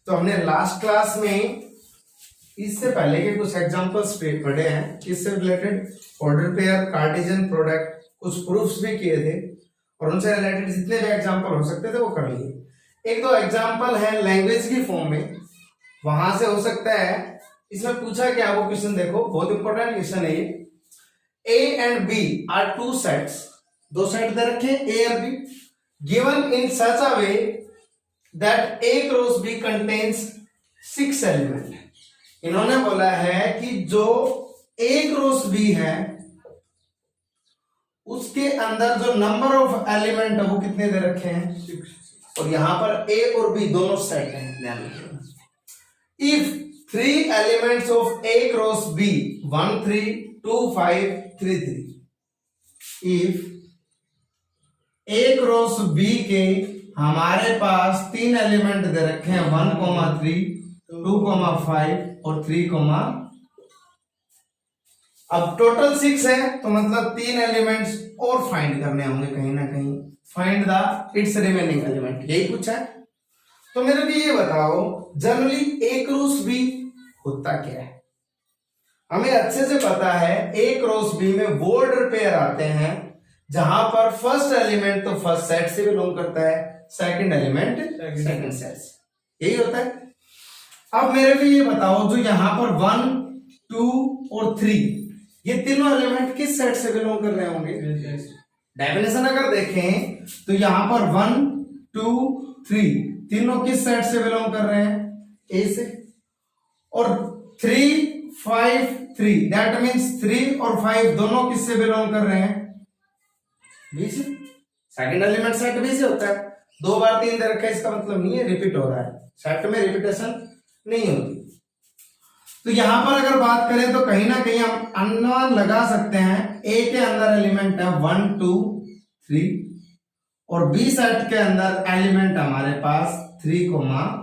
तो हमने last class में इससे पहले के कुछ एग्जांपल्स पढ़े हैं, इससे related order pair, Cartesian product, कुछ प्रूफ्स भी किए थे और उनसे रिलेटेड जितने भी एग्जांपल हो सकते थे वो कर लिए। एक दो एग्जांपल है लैंग्वेज की फॉर्म में, वहां से हो सकता है। इसमें पूछा क्या वो क्वेश्चन देखो, बहुत इंपॉर्टेंट क्वेश्चन है ये। A and B are two sets, दो सेट दे रखे A और B, given in such a way that A cross B contains 6 element. इन्होंने बोला है कि जो A क्रॉस B है उसके अंदर जो नंबर ऑफ एलिमेंट है वो कितने दे रखे हैं, 6। और यहां पर A और B दोनों सेट हैं, ध्यान रखिएगा। If 3 elements of A cross B 1 3 2 5 3 3, if A cross B के हमारे पास 3 एलिमेंट दे रखे हैं 1 3 2 5 और 3 अब टोटल 6 है, तो मतलब 3 एलिमेंट्स और फाइंड करने होंगे कहीं ना कहीं। Find the it's remaining element, यही पूछा है। तो मेरे को ये बताओ जनरली A क्रॉस B होता क्या है। हमें अच्छे से पता है A क्रॉस B में वो ऑर्डर पेयर आते हैं जहां पर फर्स्ट एलिमेंट तो फर्स्ट सेट से बिलोंग करता है, सेकंड एलिमेंट सेकंड सेट से, यही होता है। अब मेरे को ये बताओ जो यहां पर 1 2 और 3 ये तीनों एलिमेंट किस सेट से बिलोंग कर रहे होंगे। डेफिनेशन अगर देखें तो यहां पर 1 2 3 तीनों किस सेट से बिलोंग कर रहे हैं, ए से। और 3 5 3 दैट मीन्स 3 और 5 दोनों किससे बिलोंग कर रहे हैं, बी से। सेकंड एलिमेंट सेट बी से होता है। 2 बार 3 दे रखा है इसका मतलब नहीं है रिपीट हो रहा है, सेट में रिपीटेशन नहीं होती। तो यहां पर अगर बात करें तो कहीं ना कहीं हम अनुमान लगा सकते हैं ए के अंदर एलिमेंट है 1 2 3 और बी सेट के अंदर एलिमेंट हमारे पास 3 5।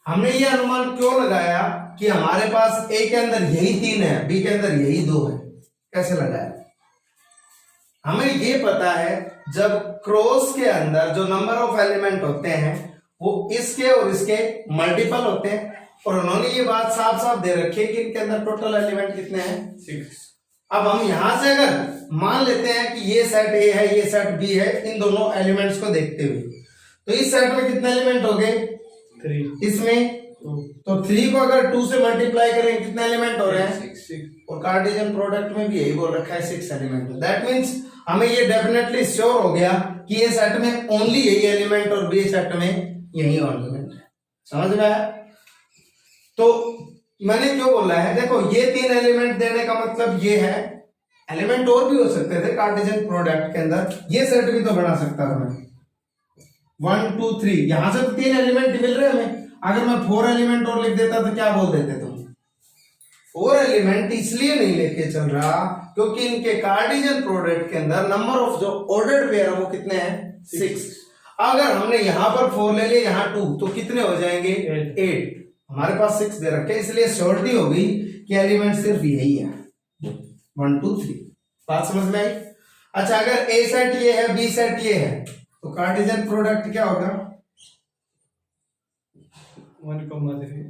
हमने ये अनुमान क्यों लगाया कि हमारे पास ए के अंदर यही 3 है, बी के अंदर यही 2 है। कैसे लगाया, हमें ये पता है जब क्रॉस के अंदर जो नंबर ऑफ एलिमेंट होते हैं वो इसके और इसके मल्टीपल होते हैं। और उन्होंने ये बात साफ साफ दे रखी है कि इनके अंदर टोटल एलिमेंट कितने हैं, 6। अब हम यहां से अगर मान लेते हैं कि ये सेट ए है ये सेट बी है, इन दोनों एलिमेंट्स को देखते हुए तो इस सेट में कितने एलिमेंट हो गए, 3। इसमें तो 3 को अगर 2 से मल्टीप्लाई करें कितने एलिमेंट हो रहे हैं, 6। और कार्टेशियन प्रोडक्ट में भी यही बोल रखा है 6 एलिमेंट। दैट मीन्स हमें ये डेफिनेटली श्योर हो गया कि ये सेट में ओनली यही एलिमेंट और बी सेट में यही एलिमेंट है। समझ में आया। तो मैंने क्यों बोला है, देखो ये 3 एलिमेंट देने का मतलब ये है, एलिमेंट और भी हो सकते थे कार्टेशियन प्रोडक्ट के अंदर, ये सेट भी तो बना सकता था मैं 1 2 3, यहां से तो 3 एलिमेंट मिल रहे हमें। अगर मैं 4 एलिमेंट और लिख देता तो क्या बोल देते तुम, 4 एलिमेंट इसलिए नहीं लेके चल रहा क्योंकि इनके कार्टेशियन प्रोडक्ट के अंदर नंबर ऑफ जो ऑर्डर्ड पेयर है वो कितने हैं, 6। अगर हमने यहां पर 4 ले लिया यहां 2 तो कितने हो जाएंगे, 8। हमारे पास 6 दे रखे, इसलिए श्योरिटी होगी कि एलिमेंट सिर्फ यही है 1 2 3। बात समझ में आई। अच्छा अगर ए सेट ये है बी सेट ये है तो कार्टेशियन प्रोडक्ट क्या होगा, 1 3।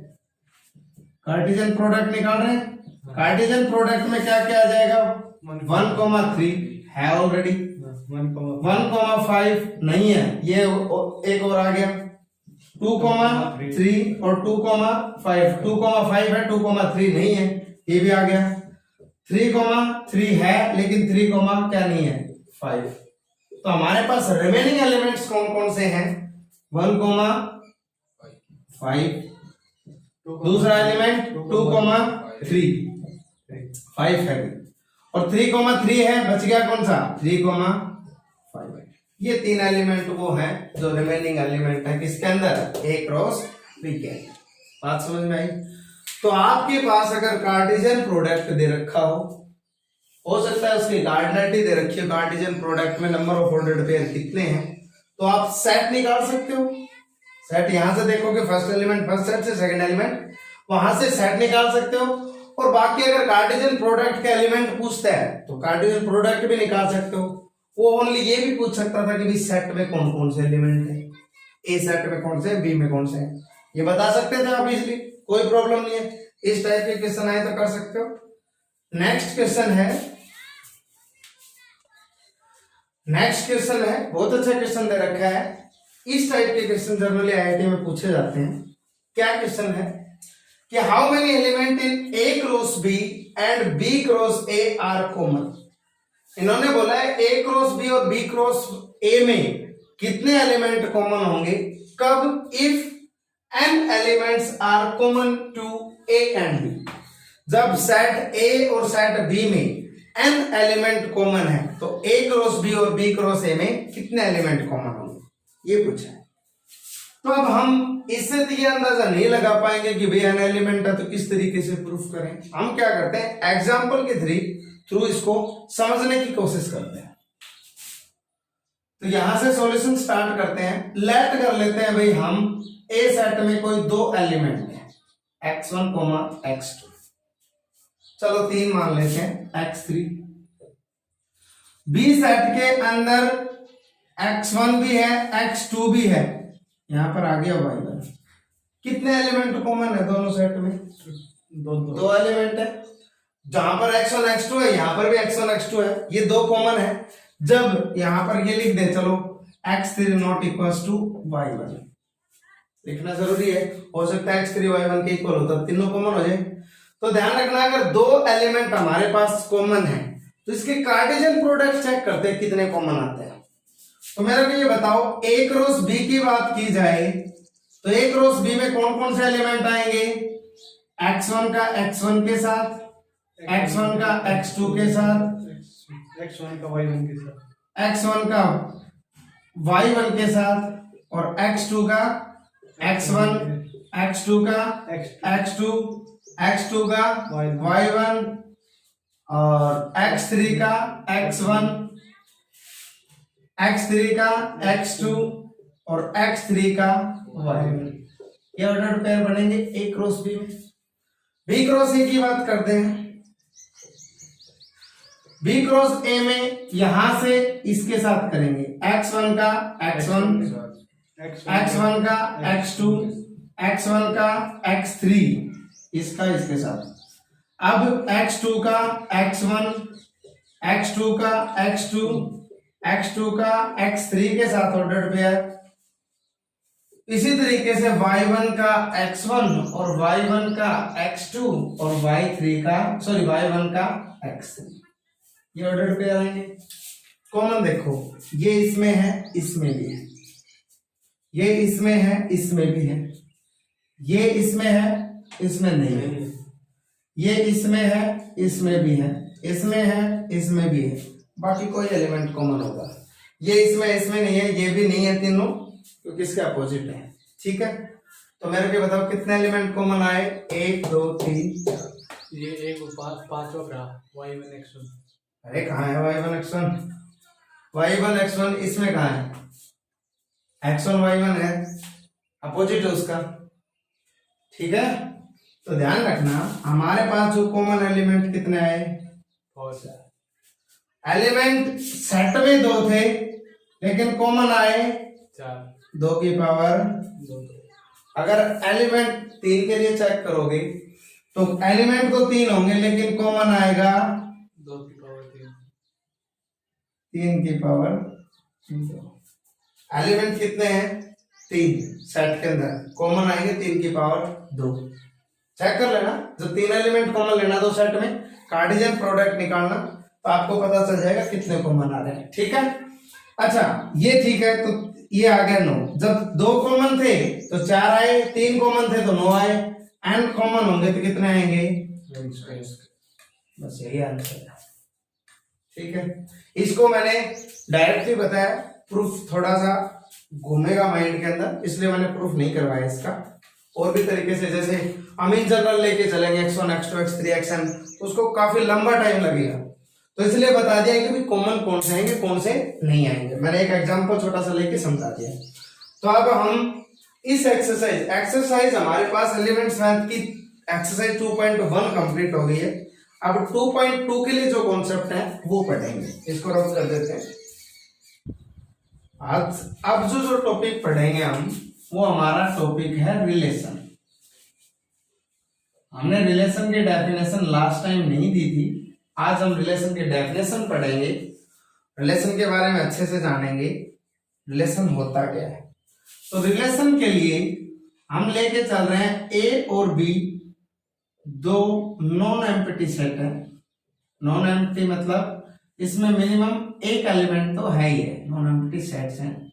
कार्टेशियन प्रोडक्ट निकाल रहे हैं, कार्टेशियन प्रोडक्ट में क्या क्या आ जाएगा, 1 3 है ऑलरेडी, 1 5 नहीं है, ये एक और आ गया, 2 3 और 2 5, 2 5 है 2 3 नहीं है, ये भी आ गया। 3 3 है लेकिन 3 क्या नहीं है, 5। तो हमारे पास रिमेनिंग एलिमेंट्स कौन कौन से हैं, 1 5, दूसरा एलिमेंट 2 3 5 है और 3 3 है, बच गया कौन सा, 3 5। ये 3 एलिमेंट वो हैं जो रिमेनिंग एलिमेंट है किसके अंदर, ए क्रॉस बी के अंदर। बात समझ में आई। तो आपके पास अगर कार्टेशियन प्रोडक्ट दे रखा हो सकता है उसकी कार्डिनलिटी दे रखी हो, कार्टेशियन प्रोडक्ट में नंबर ऑफ ऑर्डर्ड पेयर कितने हैं, तो आप सेट निकाल सकते हो। सेट यहां से देखोगे फर्स्ट एलिमेंट फर्स्ट सेट से, सेकंड एलिमेंट वहां से सेट निकाल सकते हो। और बाकी अगर कार्टेशियन प्रोडक्ट के एलिमेंट पूछता है तो कार्टेशियन प्रोडक्ट भी निकाल सकते हो। वो ओनली ये भी पूछ सकता था कि भी सेट में कौन कौन से एलिमेंट है, ए सेट में कौन से है, बी में कौन से है, ये बता सकते थे आप इजली, कोई प्रॉब्लम नहीं है। इस टाइप के क्वेश्चन आए तो कर सकते हो। नेक्स्ट क्वेश्चन है, बहुत अच्छा क्वेश्चन दे रखा है। इस टाइप के क्वेश्चन जनरली आईआईटी में पूछे जाते हैं। क्या क्वेश्चन है कि how many element in A cross B and B cross A are common. इन्होंने बोला है ए क्रॉस बी और बी क्रॉस ए में कितने एलिमेंट कॉमन होंगे, कब, if n elements are common to A and B. जब सेट ए और सेट बी में एन एलिमेंट कॉमन है तो ए क्रॉस बी और बी क्रॉस ए में कितने एलिमेंट कॉमन होंगे, ये पूछा है। तो अब हम इससे तो ये अंदाजा नहीं लगा पाएंगे कि भाई एन एलिमेंट है तो किस तरीके से प्रूफ करें। हम क्या करते हैं, एग्जाम्पल के थ्रू इसको समझने की कोशिश करते हैं। तो यहां से सॉल्यूशन स्टार्ट करते हैं। लेट कर लेते हैं भाई हम ए सेट में कोई दो एलिमेंट है, x1 x2, चलो 3 मान लेते हैं, x3। बी सेट के अंदर x1 भी है, x2 भी है, यहां पर आ गया y1। कितने एलिमेंट कॉमन है दोनों सेट में, दो एलिमेंट है। जहां पर x1 x2 है यहां पर भी x1 x2 है, ये दो कॉमन है। जब यहां पर ये लिख दे, चलो x3 not equals to y1 लिखना जरूरी है, हो सकता है x3 y1 के इक्वल होता, तीनों कॉमन हो जाए। तो ध्यान रखना, अगर दो एलिमेंट हमारे पास कॉमन है तो इसके कार्टेशियन प्रोडक्ट चेक करते हैं कितने कॉमन आते हैं। तो मेरे को ये बताओ, ए क्रॉस बी की बात की जाए तो ए क्रॉस बी में कौन कौन से एलिमेंट आएंगे, x1 का x1 के साथ, x1 का x2 के साथ, x1 का y1 के साथ, x1 का y1 के साथ और x2 का x1, x2 का x2, x2 का y1 और x3 का x1, x3 का x2 और x3 का y1। ये ऑर्डर पेयर बनेंगे ए क्रॉस बी में। बी क्रॉस ए की बात करते हैं। बी क्रॉस ए में यहां से इसके साथ करेंगे, x1 का x1, x1 का x2, x1 का x3, इसका इसके साथ। अब x2 का x1, x2 का x2, x2 का x3 के साथ ऑर्डर पेयर। इसी तरीके से y1 का x1 और y1 का x2 और y1 का x3, ये ऑर्डर पेयर आएंगे। कॉमन देखो, ये इसमें है, इसमें भी है, ये इसमें है, इसमें भी है, ये इसमें है, इसमें नहीं है, ये इसमें है, इसमें भी है, इसमें है, इसमें भी है, बाकी कोई एलिमेंट कॉमन होगा। ये इसमें नहीं है, ये भी नहीं है, तीनों क्योंकि इसके अपोजिट है। ठीक है, तो मेरे को बताओ कितने एलिमेंट कॉमन आए, 1 2 3 4। ये एक पांचवा ग्राफ y1 x1। अरे कहाँ है y1 x1, y1 x1 इसमें कहाँ है, x1 y1 है, अपोजिट है उसका। ठीक है, तो ध्यान रखना हमारे पास जो कॉमन एलिमेंट कितने आए, एलिमेंट सेट में 2 थे लेकिन कॉमन आए 4, 2 की पावर 2। अगर एलिमेंट 3 के लिए चेक करोगे तो एलिमेंट तो 3 होंगे लेकिन कॉमन आएगा 2 की पावर 3, 3 की पावर 2। एलिमेंट कितने हैं, 3 सेट के अंदर, कॉमन आएंगे 3 की पावर 2। चेक कर लेना, जो 3 एलिमेंट कॉमन लेना दो सेट में, कार्टेशियन प्रोडक्ट निकालना, तो आपको पता चल जाएगा कितने कॉमन आ रहे हैं। ठीक है, अच्छा ये ठीक है, तो ये आ गया 9। जब 2 कॉमन थे तो 4 आए, 3 कॉमन थे तो 9 आए, n कॉमन होंगे तो कितने आएंगे, बस यही आंसर है। ठीक है, इसको मैंने डायरेक्टली बताया, प्रूफ थोड़ा सा घूमेगा माइंड के अंदर, इसलिए मैंने प्रूफ नहीं करवाया इसका। और भी तरीके से, जैसे हम इन जनरल लेके चलेंगे x1 x2 x3 xn, तो उसको काफी लंबा टाइम लगेगा, तो इसलिए बता दिया कि कॉमन कौन से आएंगे कौन से नहीं आएंगे। मैंने एक एग्जांपल छोटा सा लेके समझा दिया। तो अब हम इस एक्सरसाइज हमारे पास एलिमेंट्स मैथ की एक्सरसाइज 2.1 कंप्लीट हो गई है। अब 2.2 के लिए जो कॉन्सेप्ट है वो पढ़ेंगे, इसको रब कर देते हैं। आज अब जो टॉपिक पढ़ेंगे हम, वो हमारा टॉपिक है रिलेशन। हमने रिलेशन की डेफिनेशन लास्ट टाइम नहीं दी थी, आज हम रिलेशन की डेफिनेशन पढ़ेंगे, रिलेशन के बारे में अच्छे से जानेंगे, रिलेशन होता क्या है। तो रिलेशन के लिए हम लेके चल रहे हैं ए और बी, दो नॉन एम्प्टी सेट है। नॉन एम्प्टी मतलब इसमें मिनिमम एक एलिमेंट तो है ही है, नॉन एम्प्टी सेट्स हैं।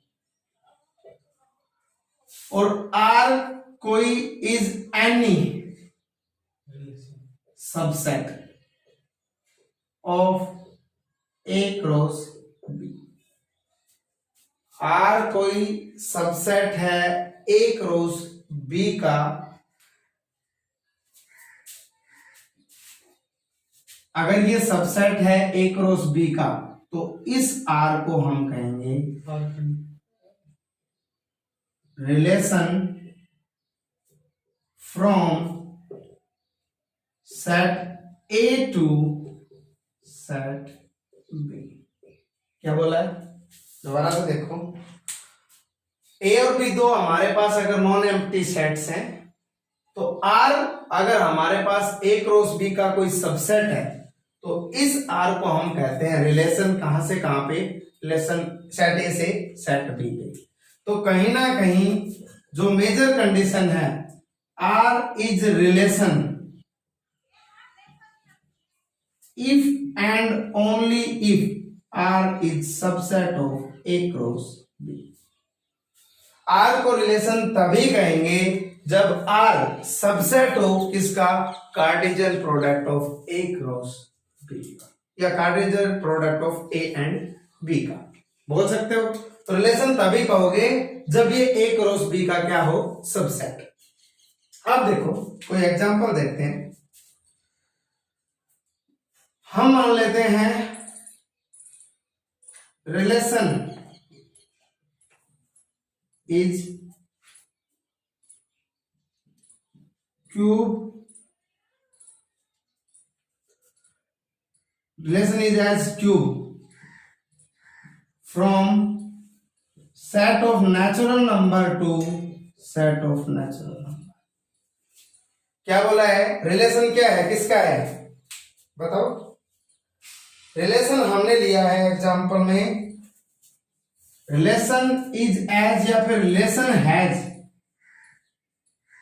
और आर कोई is any subset of A cross B. R कोई सबसेट है ए क्रॉस बी का, अगर ये सबसेट है ए क्रॉस बी का तो इस आर को हम कहेंगे relation from set A to set B. क्या बोला है, दोबारा से देखो। ए और बी दो हमारे पास अगर नॉन एम्प्टी सेट्स हैं, तो आर अगर हमारे पास ए क्रॉस बी का कोई सबसेट है, तो इस आर को हम कहते हैं रिलेशन। कहां से कहां पे, रिलेशन सेट ए से सेट बी पे। तो कहीं ना कहीं जो मेजर कंडीशन है, R is relation if and only if R is subset of A cross B. R को रिलेशन तभी कहेंगे जब आर सबसेट हो किसका, Cartesian product of A cross B का, या Cartesian product of A and B का बोल सकते हो। तो रिलेशन तभी कहोगे जब ये ए क्रॉस बी का क्या हो, सबसेट। अब देखो कोई एग्जांपल देखते हैं। हम मान लेते हैं relation is cube, relation is as cube from set of natural number to set of natural number। क्या बोला है, रिलेशन क्या है, किसका है बताओ। रिलेशन हमने लिया है एग्जांपल में, रिलेशन इज एज या फिर रिलेशन हैज,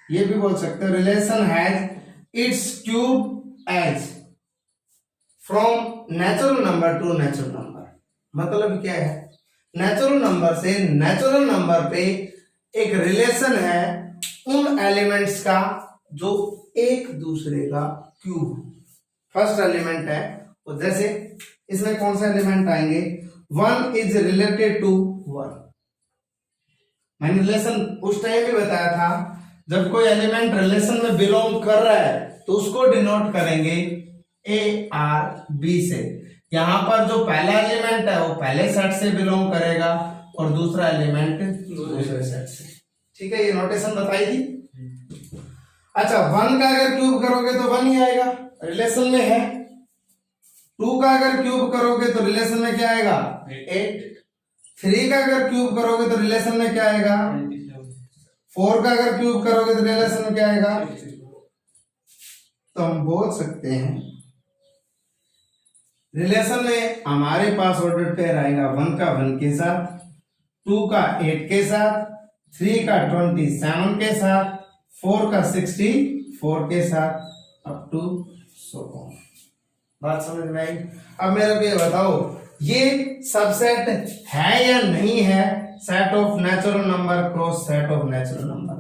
ये भी बोल सकते हो। Relation has its cube as from natural number to natural number. मतलब क्या है, नेचुरल नंबर से नेचुरल नंबर पे एक रिलेशन है उन एलिमेंट्स का जो एक दूसरे का क्यूब। फर्स्ट एलिमेंट है, तो जैसे इसमें कौन सा एलिमेंट आएंगे, one is related to one. मैंने रिलेशन उस टाइम भी बताया था, जब कोई एलिमेंट रिलेशन में बिलोंग कर रहा है तो उसको डिनोट करेंगे ए आर बी से। यहां पर जो पहला एलिमेंट है वो पहले सेट से बिलोंग करेगा और दूसरा एलिमेंट दूसरे सेट से। ठीक है, ये नोटेशन बताई थी। अच्छा, वन का अगर क्यूब करोगे तो वन ही आएगा, रिलेशन में है। टू का अगर क्यूब करोगे तो रिलेशन में क्या आएगा, 8। 3 का अगर क्यूब करोगे तो रिलेशन में क्या आएगा, 4 का अगर क्यूब करोगे तो रिलेशन में क्या आएगा। तो हम बोल सकते हैं रिलेशन में हमारे पास ऑर्डर पेयर आएगा 1 का 1 के साथ, 2 का 8 के साथ, 3 का 27 के साथ, 4 का 64 के साथ, अप टू 100। बात समझ में आई। अब मेरे को ये बताओ, ये सबसेट है या नहीं है set of natural number cross set of natural number,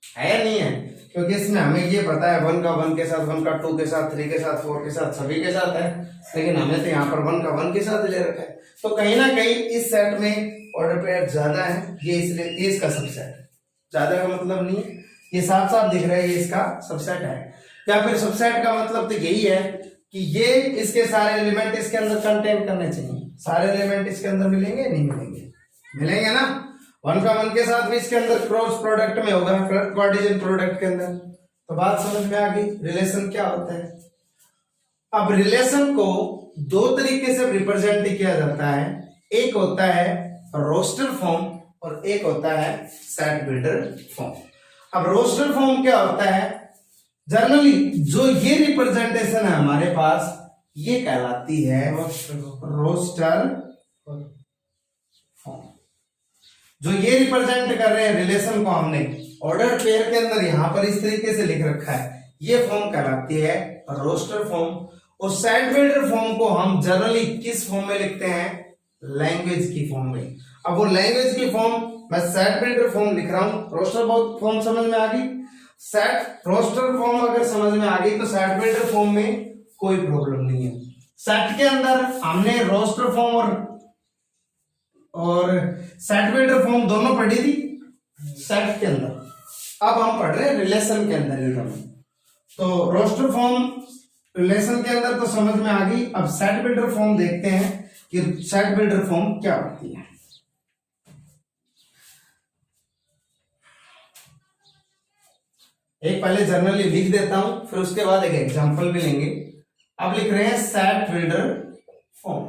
है या नहीं है? क्योंकि इसमें हमें ये पता है 1 का 1 के साथ, 1 का 2 के साथ, 3 के साथ, 4 के साथ, सभी के साथ है, लेकिन हमें तो यहाँ पर 1 का 1 के साथ ले रखा है। तो कहीं ना कहीं इस सेट में ऑर्डर पेयर ज्यादा है, ये इसलिए ये इसका सबसेट है। ज्यादा का मतलब नहीं, ये साफ साफ दिख रहा है ये इसका सबसेट है। या फिर सबसेट का मतलब तो यही है कि ये इसके सारे एलिमेंट इसके अंदर कंटेन करने चाहिए। सारे एलिमेंट इसके अंदर मिलेंगे, नहीं मिलेंगे, मिलेंगे ना। 1 का 1 के साथ भी इसके अंदर क्रॉस प्रोडक्ट में होगा, कार्टेशियन प्रोडक्ट के अंदर। तो बात समझ में आ गई, रिलेशन क्या होता है। अब रिलेशन को दो तरीके से रिप्रेजेंट किया जाता है। एक होता है रोस्टर फॉर्म और एक होता है सेट बिल्डर फॉर्म। अब रोस्टर फॉर्म क्या होता है? जनरली जो ये रिप्रेजेंटेशन है हमारे पास, ये कहलाती है रोस्टर फॉर्म। जो ये रिप्रेजेंट कर रहे हैं रिलेशन को, हमने ऑर्डर पेयर के अंदर यहां पर इस तरीके से लिख रखा है, ये फॉर्म कहलाती है रोस्टर फॉर्म। और सेट बिल्डर फॉर्म को हम जनरली किस फॉर्म में लिखते हैं? लैंग्वेज की फॉर्म में। अब वो लैंग्वेज की फॉर्म, मैं सेट बिल्डर फॉर्म लिख रहा हूं, रोस्टर फॉर्म समझ में आ गई? सेट रोस्टर फॉर्म अगर समझ में आ गई तो सेट बिल्डर फॉर्म में कोई प्रॉब्लम नहीं है। सेट के अंदर हमने रोस्टर फॉर्म और सेट बिल्डर फॉर्म दोनों पढ़ी थी सेट के अंदर। अब हम पढ़ रहे हैं रिलेशन के अंदर ही दोनों। तो रोस्टर फॉर्म रिलेशन के अंदर तो समझ में आ गई। अब सेट बिल्डर फॉर्म देखते हैं कि सेट बिल्डर फॉर्म क्या होती है। एक पहले जनरली लिख देता हूं, फिर उसके बाद एक एग्जांपल भी लेंगे। अब लिख रहे हैं set builder form.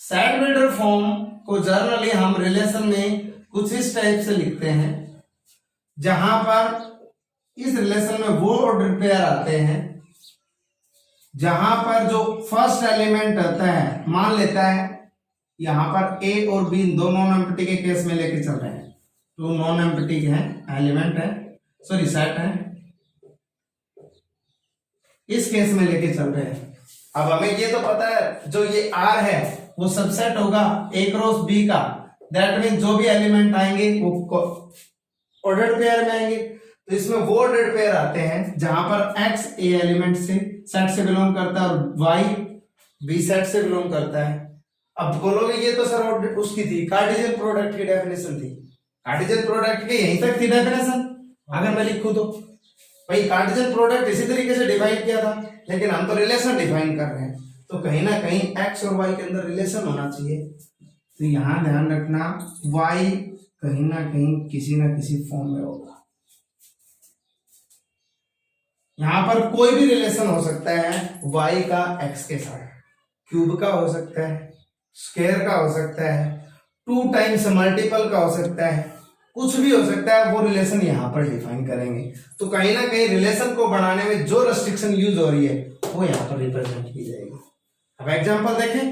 Set builder form को जनरली हम रिलेशन में कुछ इस टाइप से लिखते हैं, जहां पर इस रिलेशन में वो ऑर्डर पेयर आते हैं जहां पर जो फर्स्ट एलिमेंट होता है, मान लेता है यहां पर ए और बी दो नॉन एम्प्टी के केस में लेके चल रहे हैं, टू नॉन एम्प्टी के हैं, एलिमेंट है, सॉरी सेट है, इस केस में लेके चल रहे हैं। अब हमें ये तो पता है जो ये आर है वो सबसेट होगा ए क्रॉस बी का, दैट मीन जो भी एलिमेंट आएंगे वो ऑर्डर्ड पेयर में आएंगे। तो इसमें वो ऑर्डर्ड पेयर आते हैं जहां पर एक्स ए एलिमेंट से सेट से बिलोंग करता है और वाई बी सेट से बिलोंग करता है। अब बोलोगे ये तो सर उसकी थी कार्टेशियन प्रोडक्ट की डेफिनेशन थी, कार्टेशियन प्रोडक्ट की यहीं तक थी डेफिनेशन। अगर मैं लिखूं तो भाई कार्टेशियन प्रोडक्ट इसी तरीके से डिफाइन किया था, लेकिन हम तो रिलेशन डिफाइन कर रहे हैं, तो कहीं ना कहीं एक्स और वाई के अंदर रिलेशन होना चाहिए। तो यहां ध्यान रखना वाई कहीं ना किसी ना किसी फॉर्म में होगा। यहां पर कोई भी रिलेशन हो सकता है वाई का एक्स के साथ, क्यूब का हो सकता है, स्क्वायर का हो सकता है, 2 टाइम्स मल्टीपल का हो सकता है, कुछ भी हो सकता है, वो रिलेशन यहां पर डिफाइन करेंगे। तो कहीं ना कहीं रिलेशन को बनाने में जो रेस्ट्रिक्शन यूज हो रही है वो यहां पर रिप्रेजेंट की जाएगी। अब एग्जांपल देखें।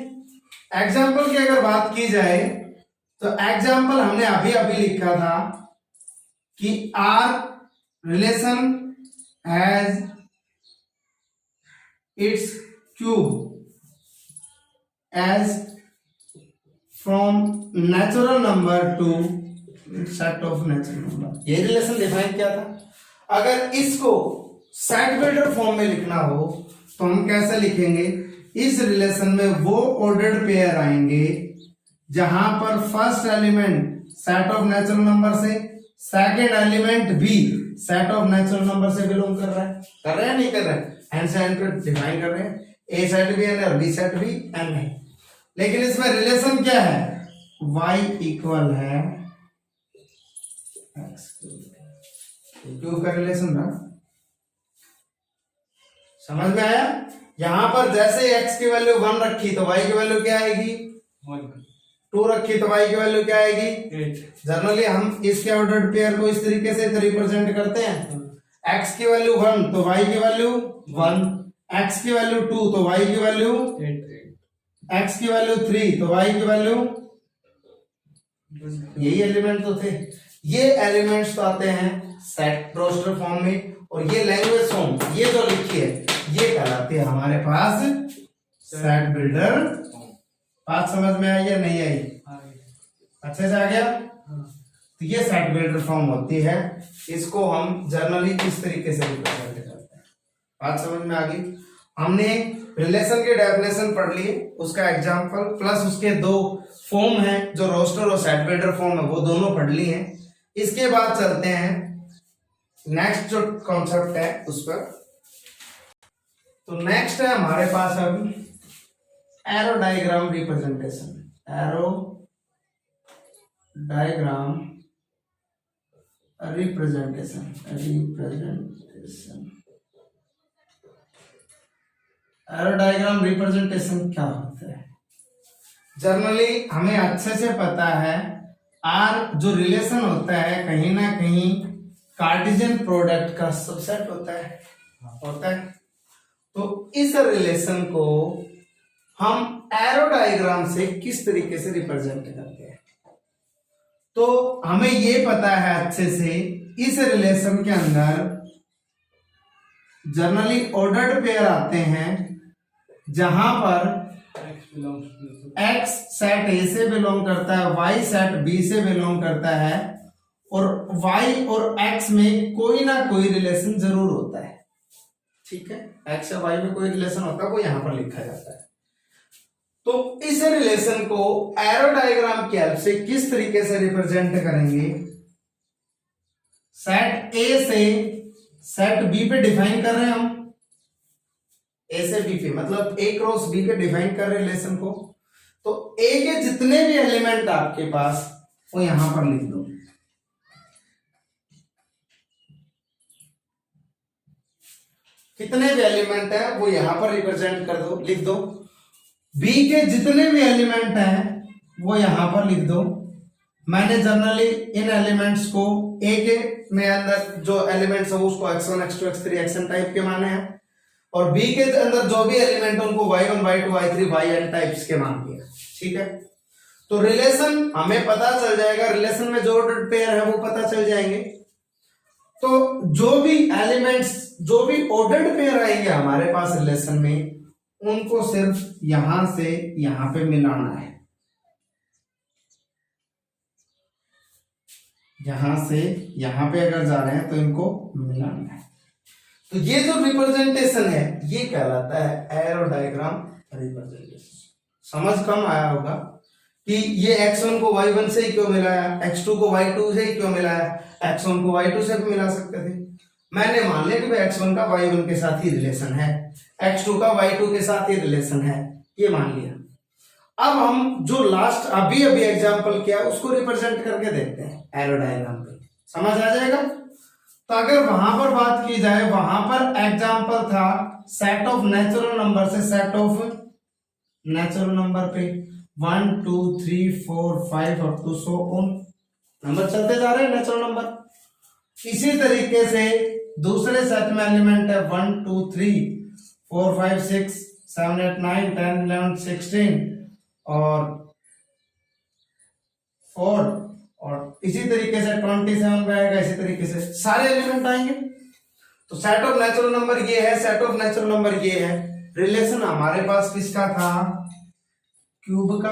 एग्जांपल की अगर बात की जाए तो एग्जांपल हमने अभी अभी लिखा था कि R relation has its cube as from natural number to set of natural number. ये रिलेशन डिफाइन किया था। अगर इसको सेट बिल्डर फॉर्म में लिखना हो तो हम कैसे लिखेंगे? इस रिलेशन में वो ऑर्डर्ड पेयर आएंगे जहां पर first element set of natural number से, सेकंड एलिमेंट भी सेट ऑफ नेचुरल नंबर से बिलोंग कर रहा है या नहीं कर रहा है? एन से एन पे डिफाइन कर रहे हैं, ए सेट भी एन है और बी सेट भी एन है। लेकिन इसमें रिलेशन क्या है? y इक्वल है x क्यूब का रिलेशन ना, समझ में आया? यहां पर जैसे x की वैल्यू 1 रखी तो y की वैल्यू क्या आएगी? 1। 2 रखी तो y की वैल्यू क्या आएगी? 8। जनरली हम इसके ऑर्डर्ड पेयर को इस तरीके से रिप्रेजेंट करते हैं, x की वैल्यू 1 तो y की वैल्यू 1, x की वैल्यू 2 तो y की वैल्यू 8। x की वैल्यू 3 तो y की वैल्यू, यही एलिमेंट तो थे। ये एलिमेंट्स तो आते हैं सेट रोस्टर फॉर्म में, और ये लैंग्वेज फॉर्म ये जो लिखी है ये कहलाती है हमारे पास सेट बिल्डर। बात समझ में आई या नहीं आई? अच्छे से आ गया? तो ये सेट बिल्डर फॉर्म होती है, इसको हम जनरली इस तरीके से रिप्रेजेंट करते हैं। बात समझ में आ गई? हमने रिलेशन की डेफिनेशन पढ़ ली, उसका एग्जांपल प्लस उसके 2 फॉर्म है जो रोस्टर और सेट बिल्डर फॉर्म है वो दोनों पढ़ ली हैं। इसके बाद चलते हैं नेक्स्ट जो कॉन्सेप्ट है उस पर। तो नेक्स्ट है हमारे पास अब arrow diagram representation. Arrow diagram representation arrow diagram representation क्या होता है? जनरली हमें अच्छे से पता है आर जो रिलेशन होता है कहीं ना कहीं कार्टेशियन प्रोडक्ट का सबसेट होता है। तो इस रिलेशन को हम एरो डायग्राम से किस तरीके से रिप्रेजेंट करते हैं, तो हमें ये पता है अच्छे से इस रिलेशन के अंदर जनरली ऑर्डर्ड पेयर आते हैं जहां पर X belongs to x set A से बिलोंग करता है, y सेट B से बिलोंग करता है और y और x में कोई ना कोई रिलेशन जरूर होता है। ठीक है, x और y में कोई रिलेशन होता है, वो यहां पर लिखा जाता है। तो इस रिलेशन को एरो डायग्राम की हेल्प से किस तरीके से रिप्रेजेंट करेंगे, सेट A से सेट B पे डिफाइन कर रहे हैं हम, A से B पे मतलब A क्रॉस B पे डिफाइन कर रहे हैं रिलेशन को। तो A के जितने भी एलिमेंट आपके पास वो यहां पर लिख दो, कितने भी एलिमेंट है वो यहां पर रिप्रेजेंट कर दो, लिख दो। B के जितने भी एलिमेंट हैं वो यहां पर लिख दो। मैंने जनरली इन एलिमेंट्स को A के में अंदर जो एलिमेंट्स है उसको x1 x2 x3 xn type के माने हैं और B के अंदर जो भी एलिमेंट है उनको y1 y2 y3 yn types के मान दिया। ठीक है, तो रिलेशन हमें पता चल जाएगा, रिलेशन में जो ऑर्डर्ड पेयर है वो पता चल जाएंगे। तो जो भी एलिमेंट्स जो भी ऑर्डर्ड पेयर आएंगे हमारे पास रिलेशन में उनको सिर्फ यहां से यहां पे मिलाना है, यहां से यहां पे अगर जा रहे हैं तो इनको मिलाना है। तो ये जो रिप्रेजेंटेशन है ये कहलाता है एरो डायग्राम रिप्रेजेंटेशन। समझ कम आया होगा कि ये x1 को y1 से ही क्यों मिलाया, x2 को y2 से ही क्यों मिलाया, x1 को y2 से भी मिला सकते थे। मैंने मान लिया कि भाई x1 का y1 के साथ ही रिलेशन है, x2 का y2 के साथ ही रिलेशन है, ये मान लिया। अब हम जो लास्ट अभी एग्जांपल किया उसको रिप्रेजेंट करके देखते हैं एरो डायग्राम पे, समझ आ जाएगा। तो अगर वहां पर बात की जाए, वहां पर एग्जांपल था सेट ऑफ नेचुरल नंबर से सेट ऑफ नेचुरल नंबर पे 1 2 3 4 5 up to so on number चलते जा रहे हैं नेचुरल नंबर। इसी तरीके से दूसरे सेट में एलिमेंट है 1 2 3 4 5 6 7 8 9 10 11 16 और 4 और इसी तरीके से 27 पे आएगा, इसी तरीके से सारे एलिमेंट आएंगे। तो सेट ऑफ नेचुरल नंबर ये है, सेट ऑफ नेचुरल नंबर ये है। रिलेशन हमारे पास किसका था, क्यूब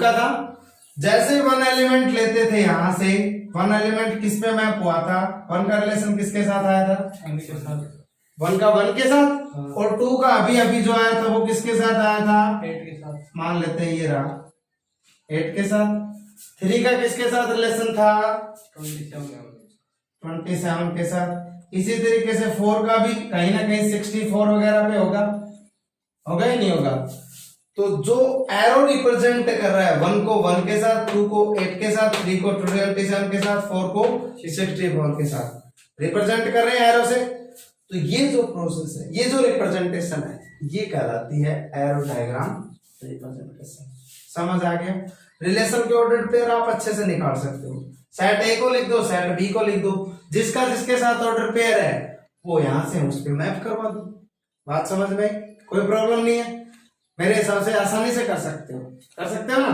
का था। जैसे वन एलिमेंट लेते थे यहां से, वन एलिमेंट किस पे मैप हुआ था, वन का रिलेशन किसके साथ आया था, के साथ, वन का वन के साथ और टू का अभी जो आया था वो किसके साथ आया था, 8 के साथ। मान लेते हैं ये रहा 8 के साथ। 3 का किसके साथ रिलेशन था, 27 के साथ। इसी तरीके से 4 का भी कहीं ना कहीं 64 वगैरह पे होगा ही नहीं होगा। तो जो एरो रिप्रेजेंट कर रहा है 1 को 1 के साथ, 2 को 8 के साथ, 3 को 27 के साथ, 4 को 64 के साथ रिप्रेजेंट कर रहे हैं एरो से। तो ये जो प्रोसेस है, ये जो रिप्रेजेंटेशन है, ये कहलाती है एरो डायग्राम रिप्रेजेंटेशन। समझ आ गया। रिलेशन के ऑर्डर पेयर आप अच्छे से निकाल सकते हो। सेट ए को लिख दो, सेट बी को लिख दो, जिसका जिसके साथ ऑर्डर पेयर है वो यहां से उस पे मैप करवा दो। बात समझ में, कोई प्रॉब्लम नहीं है, मेरे हिसाब से आसानी से कर सकते हो ना।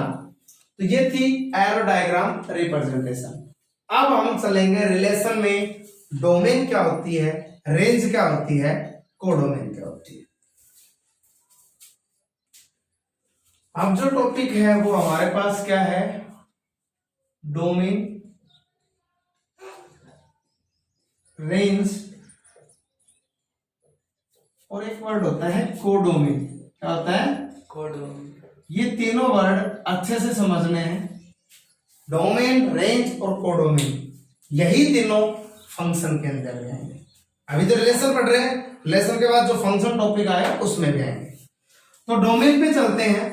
तो ये थी एरो डायग्राम रिप्रेजेंटेशन। अब हम चलेंगे रिलेशन में डोमेन क्या होती है, रेंज क्या होती है, कोडोमेन क्या होती है। अब जो टॉपिक है वो हमारे पास क्या है, डोमेन, रेंज और एक वर्ड होता है कोडोमेन। क्या होता है, कोडोमेन। ये तीनों वर्ड अच्छे से समझने हैं। डोमेन, रेंज और कोडोमेन, यही तीनों फंक्शन के अंदर में आएंगे। अभी तो रिलेशन पढ़ रहे हैं, रिलेशन के बाद जो फंक्शन टॉपिक आएगा उसमें भी आएंगे। तो डोमेन पे चलते हैं।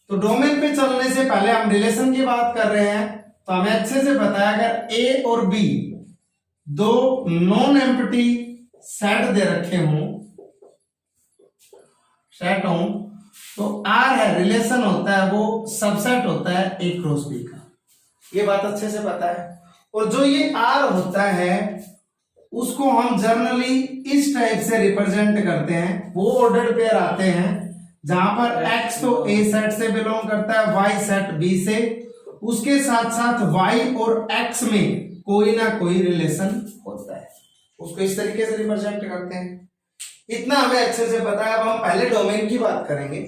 तो डोमेन पे चलने से पहले हम रिलेशन की बात कर रहे हैं, तो हमें अच्छे से पता है अगर ए और बी दो नॉन एम्प्टी सेट दे रखे हों, सेट हों, तो आर है रिलेशन होता है वो सबसेट होता है ए क्रॉस बी का, ये बात अच्छे से पता है। और जो ये आर होता है उसको हम जनरली इस टाइप से रिप्रेजेंट करते हैं, वो ऑर्डर्ड पेयर आते हैं जहां पर x तो ए सेट से बिलोंग करता है, y सेट बी से, उसके साथ साथ y और x में कोई ना कोई रिलेशन होता है, उसको इस तरीके से रिप्रेजेंट करते हैं। इतना हमें अच्छे से पता है। अब हम पहले डोमेन की बात करेंगे।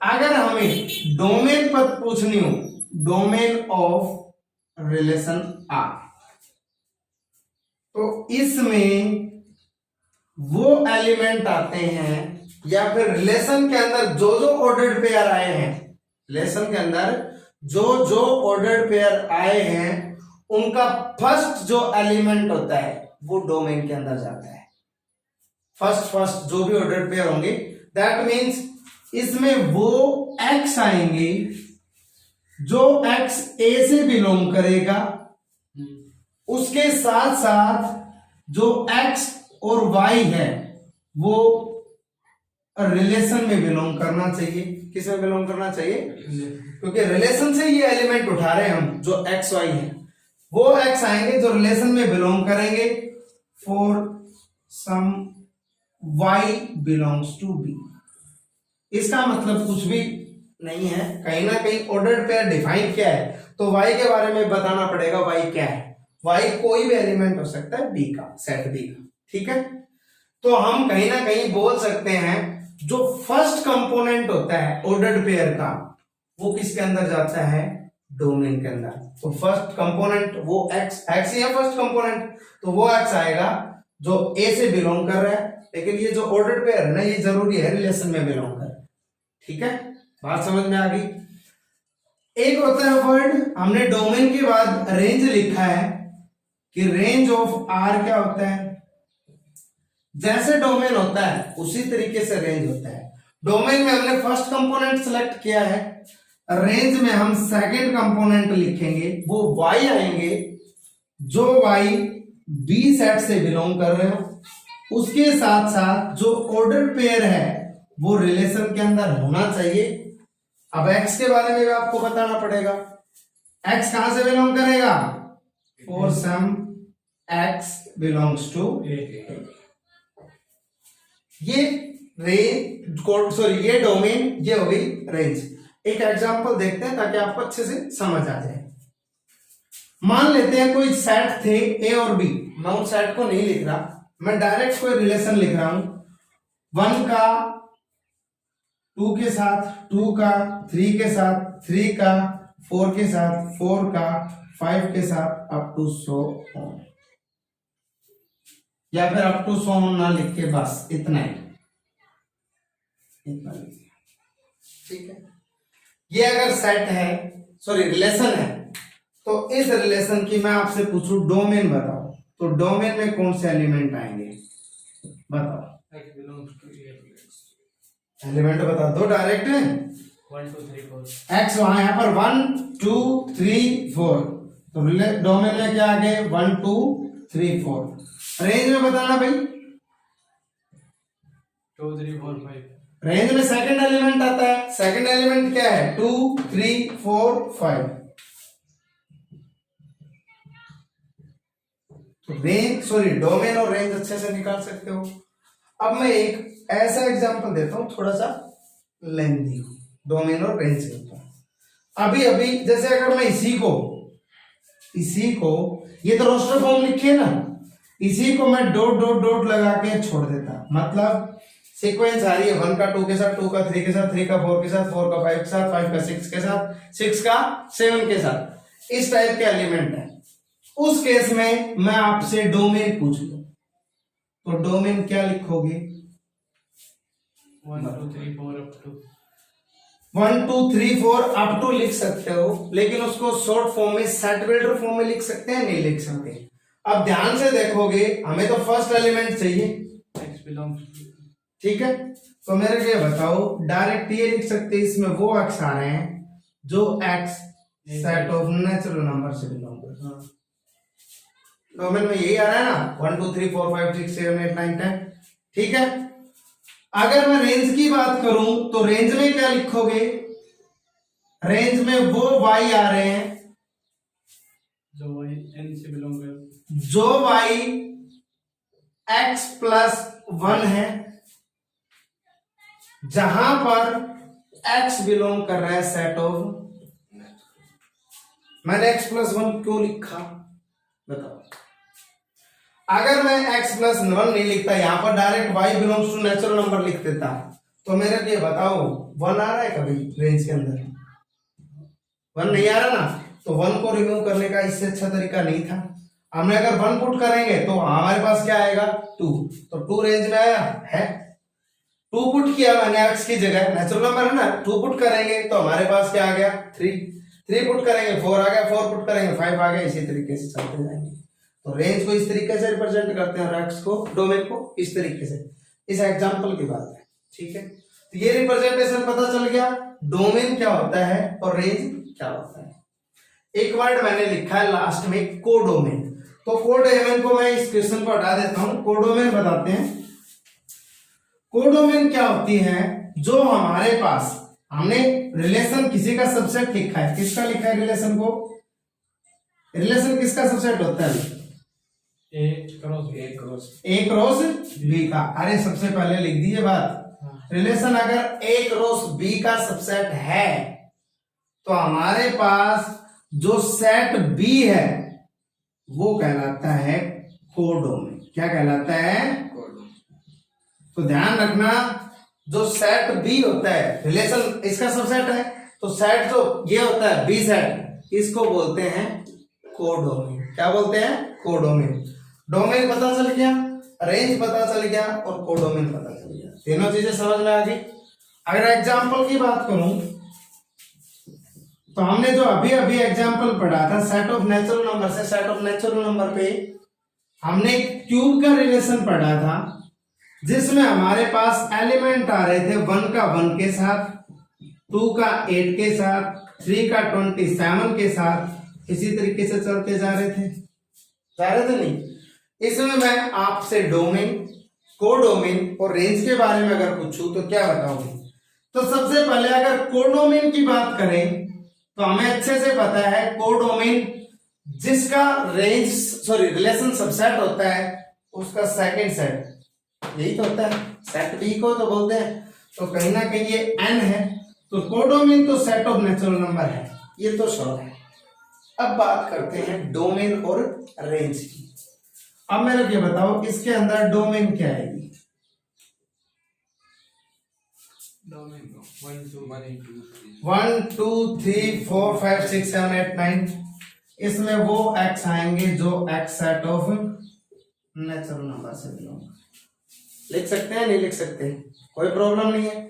अगर हमें डोमेन पर पूछनी हो, डोमेन ऑफ रिलेशन आर, तो इसमें वो एलिमेंट आते हैं या फिर रिलेशन के अंदर जो जो ऑर्डर्ड पेयर आए हैं, रिलेशन के अंदर जो जो ऑर्डर्ड पेयर आए हैं उनका फर्स्ट जो एलिमेंट होता है वो डोमेन के अंदर जाता है। फर्स्ट जो भी ऑर्डर्ड पेयर होंगे, दैट मींस इसमें वो x आएंगे जो x a से बिलोंग करेगा, उसके साथ साथ जो x और y है वो रिलेशन में बिलोंग करना चाहिए। किस में बिलोंग करना चाहिए? क्योंकि रिलेशन से ये एलिमेंट उठा रहे हैं हम, जो x y है वो x आएंगे जो रिलेशन में बिलोंग करेंगे for some y belongs to b। इसका मतलब कुछ भी नहीं है, कहीं ना कहीं ऑर्डर्ड पेयर डिफाइन क्या है तो y के बारे में बताना पड़ेगा। y क्या है? y कोई भी एलिमेंट हो सकता है b का, सेट b का, ठीक है। तो हम कहीं ना कहीं बोल सकते हैं जो फर्स्ट कंपोनेंट होता है ऑर्डर्ड पेयर का वो किसके अंदर जाता है? डोमेन के अंदर। तो फर्स्ट कंपोनेंट वो x ही है फर्स्ट कंपोनेंट, तो वो x आएगा जो a से बिलोंग कर रहा है, लेकिन ये जो ऑर्डर्ड पेयर है ना ये जरूरी है रिलेशन में बिलोंग कर, ठीक है। बात समझ में आ गई? एक होता है वर्ड, हमने डोमेन के बाद रेंज लिखा है कि रेंज ऑफ आर क्या होता है? जैसे डोमेन होता है उसी तरीके से रेंज होता है। डोमेन में हमने फर्स्ट कंपोनेंट सेलेक्ट किया है, रेंज में हम सेकंड कंपोनेंट लिखेंगे, वो y आएंगे जो y b सेट से बिलोंग कर रहे हो, उसके साथ साथ जो ऑर्डर पेयर है वो रिलेशन के अंदर होना चाहिए। अब x के बारे में भी आपको बताना पड़ेगा, x कहां से बिलोंग करेगा? For some x belongs to ये ये डोमेन, ये हो गई रेंज। एक एग्जांपल देखते हैं ताकि आपको अच्छे से समझ आ जाए। मान लेते हैं कोई सेट थे ए और बी, मैं उन सेट को नहीं लिख रहा, मैं डायरेक्ट कोई रिलेशन लिख रहा हूं, 1 का 2 के साथ, 2 का 3 के साथ, 3 का 4 के साथ, 4 का 5 के साथ, अप टू 100 ऑन, या फिर अप टू 100 ऑन ना लिख के बस इतना ही, इतना लिखिए, ठीक है। ये अगर सेट है, सॉरी रिलेशन है, तो इस रिलेशन की मैं आपसे पूछूं डोमेन बताओ, तो डोमेन में कौन से एलिमेंट आएंगे बताओ? एलिमेंट बता दो डायरेक्ट। 1 2 3 4 एक्स वहां यहाँ पर 1 2 3 4, तो डोमेन में क्या आ गए? 1 2 3 4। रेंज में बताना भाई, 2 3 4 5। रेंज में सेकंड एलिमेंट आता है, सेकंड एलिमेंट क्या है? 2 3 4 5। तो रेंज, सॉरी डोमेन और रेंज अच्छे से निकाल सकते हो। अब मैं एक ऐसा एग्जांपल देता हूं थोड़ा सा लेंथी हो, डोमेन और रेंज से होता है। अभी जैसे अगर मैं इसी को ये तो रोस्टर फॉर्म लिखिए ना, इसी को मैं डॉट डॉट डॉट लगा के छोड़ देता, मतलब सीक्वेंस आ रही है 1 का 2 के साथ, 2 का 3 के साथ, 3 का 4 के साथ, 4 का 5 के साथ, 5 का 6 के साथ, 6 का 7 के साथ, इस टाइप के एलिमेंट है। उस केस में मैं आपसे डोमेन पूछ लूं तो डोमेन क्या लिखोगे? 1 2 3 4 अप टू 1 2 3 4 अप टू लिख सकते हो, लेकिन उसको शॉर्ट फॉर्म में सेट बिल्डर फॉर्म में लिख सकते हैं? नहीं लिख सकते। अब ध्यान से देखोगे, हमें तो फर्स्ट एलिमेंट चाहिए, x बिलोंग्स टू, ठीक है। तो मेरे को ये बताओ, डायरेक्ट ये लिख सकते हैं इसमें वो x आ रहे हैं जो x set of natural number से बिलोंग करते हैं। डोमेन में यही आ रहा है ना, 1 2 3 4 5 6 7 8 9 10, ठीक है। अगर मैं रेंज की बात करूं तो रेंज में क्या लिखोगे, रेंज में वो y आ रहे हैं जो वाई एन से बिलोंग कर, जो y x प्लस 1 है, जहां पर x बिलोंग कर रहा है सेट ऑफ, मैंने x प्लस 1 क्यों लिखा बताओ। अगर मैं x प्लस 1 नहीं लिखता, यहां पर direct y belongs to natural number लिख देता, तो मेरे को ये बताओ 1 आ रहा है कभी रेंज के अंदर? 1 नहीं आ रहा ना, तो 1 को रिमूव करने का इससे अच्छा तरीका नहीं था। हमने अगर 1 पुट करेंगे तो हमारे पास क्या आएगा 2, तो 2 रेंज में आया है। 2 पुट किया मैंने x की जगह, नेचुरल नंबर है ना, 2 पुट करेंगे तो हमारे पास क्या आ गया 3 पुट करेंगे 4 आ गया, 4 पुट करेंगे 5 आ गया, इसी तरीके से चलते जाएंगे। तो रेंज को इस तरीके से रिप्रेजेंट करते हैं और x को, डोमेन को इस तरीके से। इस एग्जांपल की बात है, ठीक है। तो ये रिप्रेजेंटेशन पता चल गया डोमेन क्या होता है और रेंज क्या होता है। एक वर्ड मैंने लिखा है लास्ट में कोडोमेन, तो कोडोमेन को मैं इस क्वेश्चन को हटा देता हूं, कोडोमेन बताते हैं। कोडोमेन क्या होती है, जो हमारे पास हमने रिलेशन किसी का सबसेट लिखा है, किसका लिखा है रिलेशन को, रिलेशन किसका सबसेट होता है, एक रोज बी का। अरे सबसे पहले लिख दीजिए बात, रिलेशन अगर एक रोज बी का सबसेट है तो हमारे पास जो सेट बी है वो कहलाता है कोडोमेन। क्या कहलाता है, तो ध्यान रखना, जो सेट बी होता है, रिलेशन इसका सबसेट है, तो सेट जो ये होता है बी सेट, इसको बोलते हैं कोडोमेन। क्या बोलते हैं, कोडोमेन। डोमेन पता चल गया, रेंज पता चल गया और कोडोमेन पता चल गया, तीनों चीजें समझ में आ गई। अगर एग्जांपल की बात करूं तो हमने जो अभी अभी एग्जांपल पढ़ा था सेट ऑफ नेचुरल नंबर से, सेट ऑफ नेचुरल नंबर पे हमने क्यूब का रिलेशन पढ़ा था, जिसमें हमारे पास एलिमेंट आ रहे थे 1 का 1 के साथ, 2 का 8 के साथ, 3 का 27 के साथ, इसी तरीके से चलते जा रहे थे नहीं। इसमें मैं आपसे डोमेन, कोडोमेन और रेंज के बारे में अगर पूछूं तो क्या बताओगे? तो सबसे पहले अगर कोडोमेन की बात करें तो हमें अच्छे से पता है कोडोमेन जिसका रिलेशन सबसेट होता है उसका सेकंड सेट यही तो होता है, सेट बी को तो बोलते हैं। तो कहीं ना कहीं ये n है, तो कोडोमेन तो सेट ऑफ नेचुरल नंबर है, ये तो श्योर है। अब बात करते हैं डोमेन और रेंज की। अब मेरे को ये बताओ इसके अंदर डोमेन क्या आएगी? डोमेन 1 2 3 4 5 6 7 8 9, इसमें वो x आएंगे जो x set of natural number से बिलोंग। लिख सकते हैं, नहीं लिख सकते, कोई प्रॉब्लम नहीं है।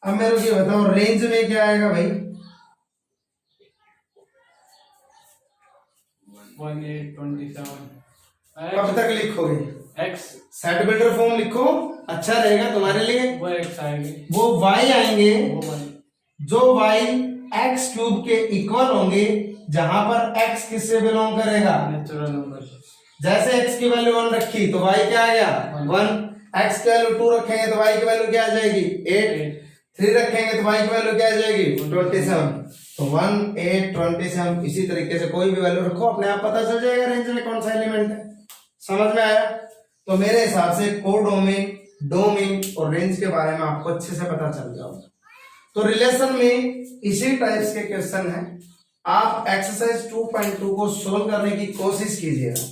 अब मेरे को ये बताओ रेंज में क्या आएगा भाई? 1827। कब तक लिखोगे? x सेट बिल्डर फॉर्म लिखो, अच्छा रहेगा तुम्हारे लिए। वो x आएंगे, वो y आएंगे वो y जो y x क्यूब के इक्वल होंगे, जहां पर x किससे बिलोंग करेगा? Natural number. जैसे x की वैल्यू 1 रखी तो y क्या आ गया 1, x की वैल्यू 2 रखेंगे तो y की वैल्यू क्या आ जाएगी 8, 3 रखेंगे तो y की वैल्यू क्या आ जाएगी 27। तो 1 8 27, इसी तरीके से कोई भी वैल्यू रखो, अपने आप पता चल जाएगा रेंज में कौन सा एलिमेंट है। समझ में आया? तो मेरे हिसाब से कोडोमेन, डोमेन और रेंज के बारे में आपको अच्छे से पता चल गया होगा। तो रिलेशन में इसी टाइप्स के क्वेश्चन है, आप एक्सरसाइज 2.2 को सोल्व करने की कोशिश कीजिएगा।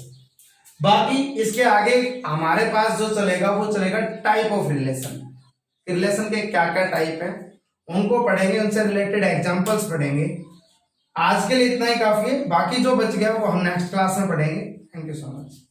बाकी इसके आगे हमारे पास जो चलेगा वो चलेगा टाइप ऑफ रिलेशन। रिलेशन के क्या क्या टाइप है उनको पढ़ेंगे, उनसे रिलेटेड एग्जांपल्स पढ़ेंगे। आज के लिए इतना ही काफी है, बाकी जो बच गया वो हम नेक्स्ट क्लास में पढ़ेंगे। Thank you so much.